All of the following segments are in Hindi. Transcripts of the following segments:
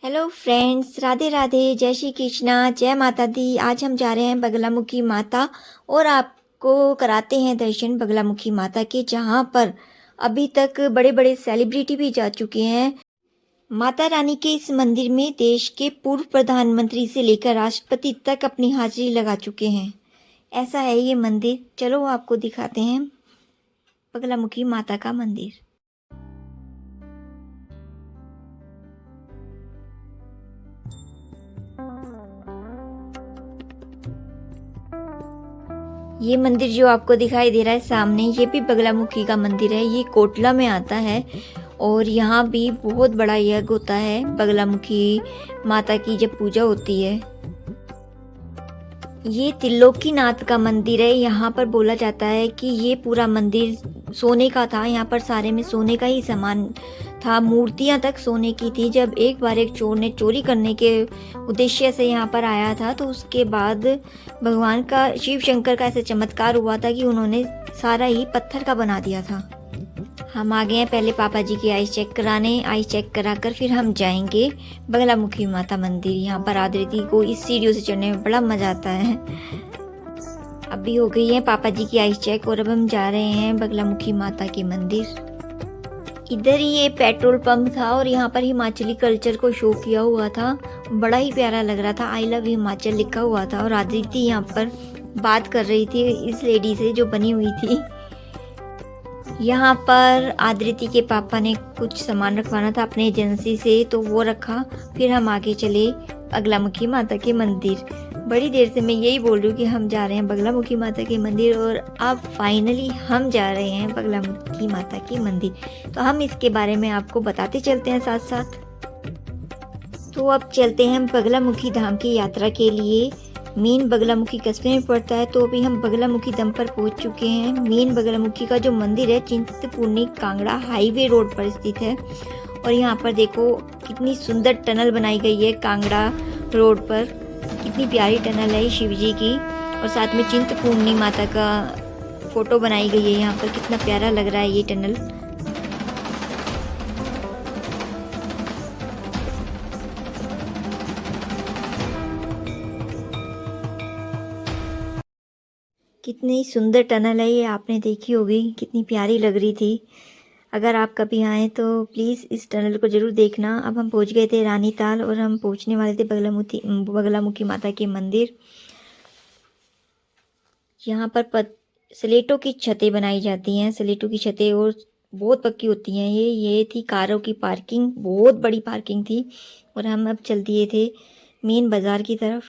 हेलो फ्रेंड्स, राधे राधे, जय श्री कृष्णा, जय माता दी। आज हम जा रहे हैं बगलामुखी माता और आपको कराते हैं दर्शन बगलामुखी माता के, जहां पर अभी तक बड़े बड़े सेलिब्रिटी भी जा चुके हैं। माता रानी के इस मंदिर में देश के पूर्व प्रधानमंत्री से लेकर राष्ट्रपति तक अपनी हाजिरी लगा चुके हैं। ऐसा है ये मंदिर। चलो आपको दिखाते हैं बगलामुखी माता का मंदिर। ये मंदिर जो आपको दिखाई दे रहा है सामने, ये भी बगलामुखी का मंदिर है। ये कोटला में आता है और यहाँ भी बहुत बड़ा यज्ञ होता है बगलामुखी माता की जब पूजा होती है। ये त्रिलोकीनाथ का मंदिर है। यहाँ पर बोला जाता है कि ये पूरा मंदिर सोने का था। यहाँ पर सारे में सोने का ही सामान था, मूर्तियां तक सोने की थी। जब एक बार एक चोर ने चोरी करने के उद्देश्य से यहाँ पर आया था, तो उसके बाद भगवान का, शिव शंकर का ऐसा चमत्कार हुआ था कि उन्होंने सारा ही पत्थर का बना दिया था। हम आ गए हैं पहले पापा जी की आईज चेक कराने। आईज चेक कराकर फिर हम जाएंगे बगलामुखी माता मंदिर। यहाँ पर आदित्य को इस सीढ़ियों से चढ़ने में बड़ा मजा आता है। अभी हो गई है पापा जी की आईज चेक और अब हम जा रहे हैं बगलामुखी माता के मंदिर। इधर ही ये पेट्रोल पंप था और यहाँ पर हिमाचली कल्चर को शो किया हुआ था। बड़ा ही प्यारा लग रहा था, आई लव हिमाचल लिखा हुआ था। और आदित्य यहाँ पर बात कर रही थी इस लेडी से जो बनी हुई थी। यहाँ पर आदित्य के पापा ने कुछ सामान रखवाना था अपने एजेंसी से, तो वो रखा। फिर हम आगे चले बगलामुखी माता के मंदिर। बड़ी देर से मैं यही बोल रही हूँ कि हम जा रहे हैं बगलामुखी माता के मंदिर, और अब फाइनली हम जा रहे हैं बगलामुखी माता के मंदिर। तो हम इसके बारे में आपको बताते चलते हैं साथ साथ। तो अब चलते हैं हम बगलामुखी धाम की यात्रा के लिए। मेन बगलामुखी कस्बे में पड़ता है, तो अभी हम बगलामुखी धाम पर पहुंच चुके हैं। मेन बगलामुखी का जो मंदिर है चिंतपूर्णी कांगड़ा हाईवे रोड पर स्थित है। और यहाँ पर देखो कितनी सुंदर टनल बनाई गई है कांगड़ा रोड पर। कितनी प्यारी टनल है शिव जी की, और साथ में चिंतपूर्णी माता का फोटो बनाई गई है यहाँ पर। कितना प्यारा लग रहा है ये टनल। कितनी सुंदर टनल है ये, आपने देखी होगी, कितनी प्यारी लग रही थी। अगर आप कभी आएँ तो प्लीज़ इस टनल को ज़रूर देखना। अब हम पहुंच गए थे रानीताल और हम पहुंचने वाले थे बगलामुखी माता के मंदिर। यहाँ पर स्लेटों की छतें बनाई जाती हैं, स्लेटों की छतें, और बहुत पक्की होती हैं ये थी कारों की पार्किंग, बहुत बड़ी पार्किंग थी। और हम अब चल दिए थे मेन बाज़ार की तरफ।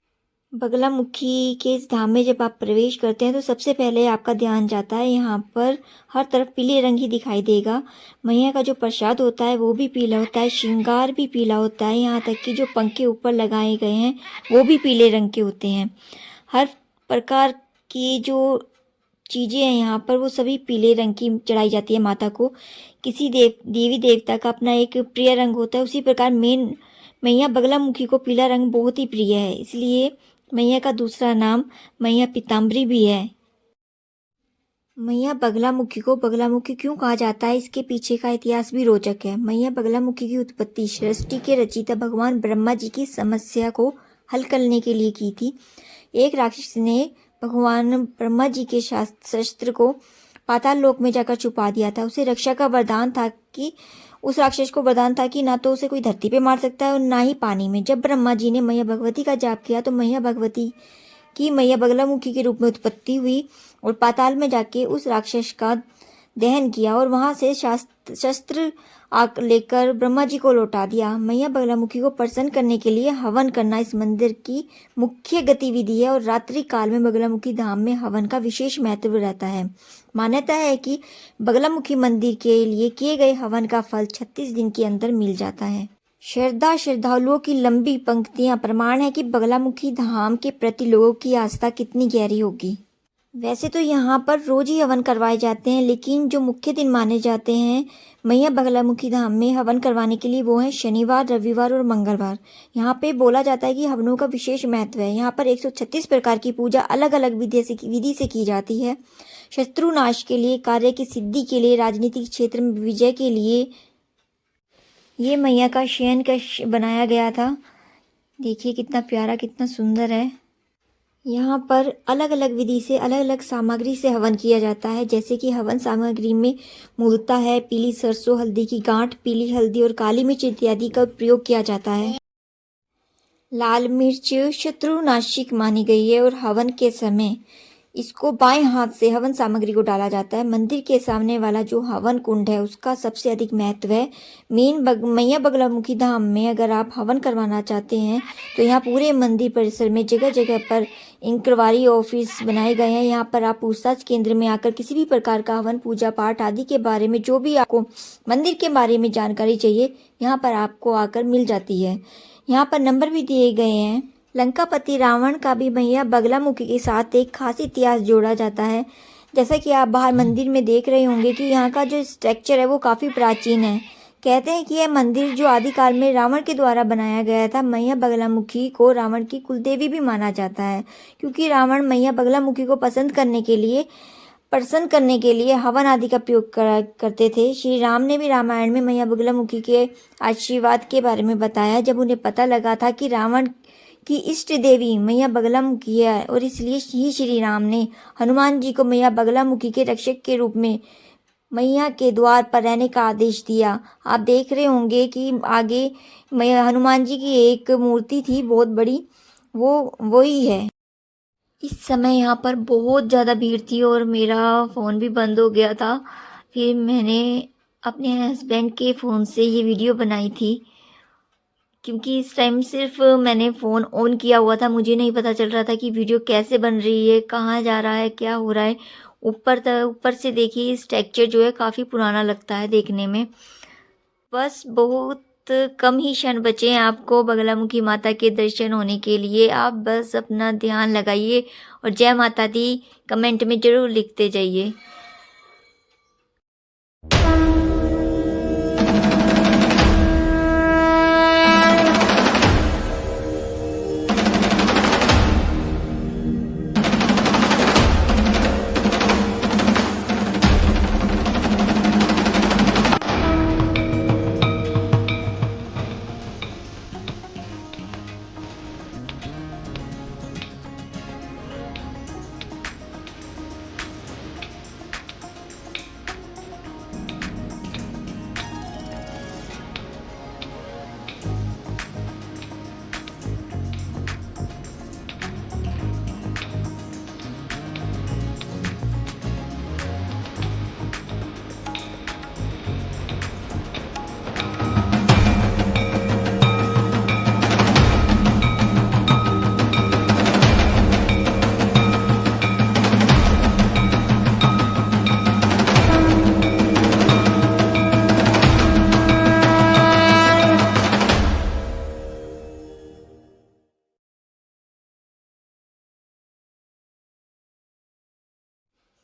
बगलामुखी के इस धाम में जब आप प्रवेश करते हैं तो सबसे पहले आपका ध्यान जाता है, यहाँ पर हर तरफ पीले रंग ही दिखाई देगा। मैया का जो प्रसाद होता है वो भी पीला होता है, श्रृंगार भी पीला होता है। यहाँ तक कि जो पंखे ऊपर लगाए गए हैं वो भी पीले रंग के होते हैं। हर प्रकार की जो चीज़ें हैं यहाँ पर वो सभी पीले रंग की चढ़ाई जाती है माता को। किसी देवी देवता का अपना एक प्रिय रंग होता है, उसी प्रकार मैया बगलामुखी को पीला रंग बहुत ही प्रिय है, इसलिए मैया का दूसरा नाम मैया पीताम्बरी भी है। मैया बगलामुखी को बगलामुखी क्यों कहा जाता है, इसके पीछे का इतिहास भी रोचक है। मैया बगलामुखी की उत्पत्ति सृष्टि के रचयिता भगवान ब्रह्मा जी की समस्या को हल करने के लिए की थी। एक राक्षस ने भगवान ब्रह्मा जी के शस्त्र को पाताल लोक में जाकर छुपा दिया था। उसे रक्षा का वरदान था कि उस राक्षस को वरदान था कि ना तो उसे कोई धरती पे मार सकता है और ना ही पानी में। जब ब्रह्मा जी ने मैया भगवती का जाप किया तो मैया भगवती की मैया बगलामुखी के रूप में उत्पत्ति हुई और पाताल में जाके उस राक्षस का दहन किया और वहां से शस्त्र आग लेकर ब्रह्मा जी को लौटा दिया। मैया बगलामुखी को प्रसन्न करने के लिए हवन करना इस मंदिर की मुख्य गतिविधि है और रात्रि काल में बगलामुखी धाम में हवन का विशेष महत्व रहता है। मान्यता है कि बगलामुखी मंदिर के लिए किए गए हवन का फल 36 दिन के अंदर मिल जाता है। श्रद्धालुओं की लंबी पंक्तियां प्रमाण है कि बगलामुखी धाम के प्रति लोगों की आस्था कितनी गहरी होगी। वैसे तो यहाँ पर रोज ही हवन करवाए जाते हैं, लेकिन जो मुख्य दिन माने जाते हैं मैया बगलामुखी धाम में हवन करवाने के लिए वो है शनिवार, रविवार और मंगलवार। यहाँ पे बोला जाता है कि हवनों का विशेष महत्व है। यहाँ पर 136 प्रकार की पूजा अलग अलग विधि से की जाती है। शत्रु नाश के लिए, कार्य की सिद्धि के लिए, राजनीतिक क्षेत्र में विजय के लिए, ये मैया का शयन कक्ष बनाया गया था। देखिए कितना प्यारा, कितना सुंदर है। यहाँ पर अलग अलग विधि से, अलग अलग सामग्री से हवन किया जाता है। जैसे कि हवन सामग्री में मूलतः है पीली सरसों, हल्दी की गांठ, पीली हल्दी और काली मिर्च इत्यादि का प्रयोग किया जाता है। लाल मिर्च शत्रुनाशक मानी गई है और हवन के समय इसको बाएं हाथ से हवन सामग्री को डाला जाता है। मंदिर के सामने वाला जो हवन कुंड है उसका सबसे अधिक महत्व है। मैया बगलामुखी धाम में अगर आप हवन करवाना चाहते हैं तो यहाँ पूरे मंदिर परिसर में जगह जगह पर इंक्वायरी ऑफिस बनाए गए हैं। यहाँ पर आप पूछताछ केंद्र में आकर किसी भी प्रकार का हवन, पूजा पाठ आदि के बारे में, जो भी आपको मंदिर के बारे में जानकारी चाहिए, यहाँ पर आपको आकर मिल जाती है। यहाँ पर नंबर भी दिए गए हैं। लंकापति रावण का भी मैया बगलामुखी के साथ एक खास इतिहास जोड़ा जाता है। जैसा कि आप बाहर मंदिर में देख रहे होंगे कि यहाँ का जो स्ट्रक्चर है वो काफ़ी प्राचीन है। कहते हैं कि यह मंदिर जो आदिकाल में रावण के द्वारा बनाया गया था। मैया बगलामुखी को रावण की कुलदेवी भी माना जाता है, क्योंकि रावण मैया बगलामुखी को प्रसन्न करने के लिए हवन आदि का प्रयोग करते थे। श्री राम ने भी रामायण में मैया बगलामुखी के आशीर्वाद के बारे में बताया। जब उन्हें पता लगा था कि रावण की इष्ट देवी मैया बगलामुखी है और इसलिए ही श्री राम ने हनुमान जी को मैया बगलामुखी के रक्षक के रूप में मैया के द्वार पर रहने का आदेश दिया। आप देख रहे होंगे कि आगे मैया हनुमान जी की एक मूर्ति थी बहुत बड़ी, वो ही है। इस समय यहाँ पर बहुत ज़्यादा भीड़ थी और मेरा फ़ोन भी बंद हो गया था। फिर मैंने अपने हस्बैंड के फ़ोन से ये वीडियो बनाई थी, क्योंकि इस टाइम सिर्फ मैंने फ़ोन ऑन किया हुआ था। मुझे नहीं पता चल रहा था कि वीडियो कैसे बन रही है, कहाँ जा रहा है, क्या हो रहा है। ऊपर से देखिए स्ट्रक्चर जो है काफ़ी पुराना लगता है देखने में। बस बहुत कम ही क्षण बचे हैं आपको बगलामुखी माता के दर्शन होने के लिए। आप बस अपना ध्यान लगाइए और जय माता दी कमेंट में ज़रूर लिखते जाइए।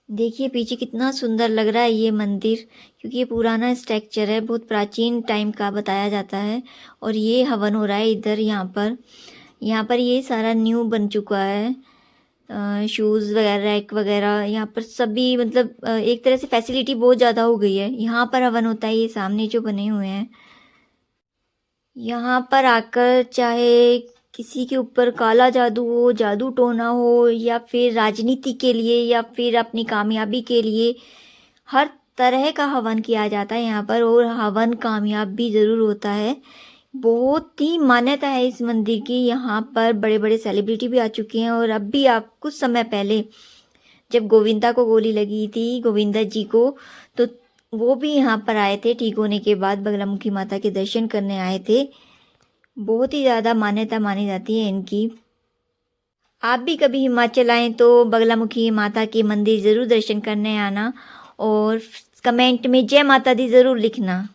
देखिए पीछे कितना सुंदर लग रहा है ये मंदिर, क्योंकि ये पुराना स्ट्रक्चर है, बहुत प्राचीन टाइम का बताया जाता है। और ये हवन हो रहा है इधर, यहाँ पर ये सारा न्यू बन चुका है। शूज़ वगैरह, रैक वगैरह, यहाँ पर सभी मतलब एक तरह से फैसिलिटी बहुत ज़्यादा हो गई है। यहाँ पर हवन होता है, ये सामने जो बने हुए हैं। यहाँ पर आकर चाहे किसी के ऊपर काला जादू हो, जादू टोना हो, या फिर राजनीति के लिए, या फिर अपनी कामयाबी के लिए, हर तरह का हवन किया जाता है यहाँ पर। और हवन कामयाब भी ज़रूर होता है। बहुत ही मान्यता है इस मंदिर की। यहाँ पर बड़े बड़े सेलिब्रिटी भी आ चुके हैं। और अब भी आप कुछ समय पहले जब गोविंदा को गोली लगी थी, गोविंदा जी को, तो वो भी यहाँ पर आए थे। ठीक होने के बाद बगलामुखी माता के दर्शन करने आए थे। बहुत ही ज़्यादा मान्यता मानी जाती है इनकी। आप भी कभी हिमाचल आएँ तो बगलामुखी माता के मंदिर ज़रूर दर्शन करने आना और कमेंट में जय माता दी ज़रूर लिखना।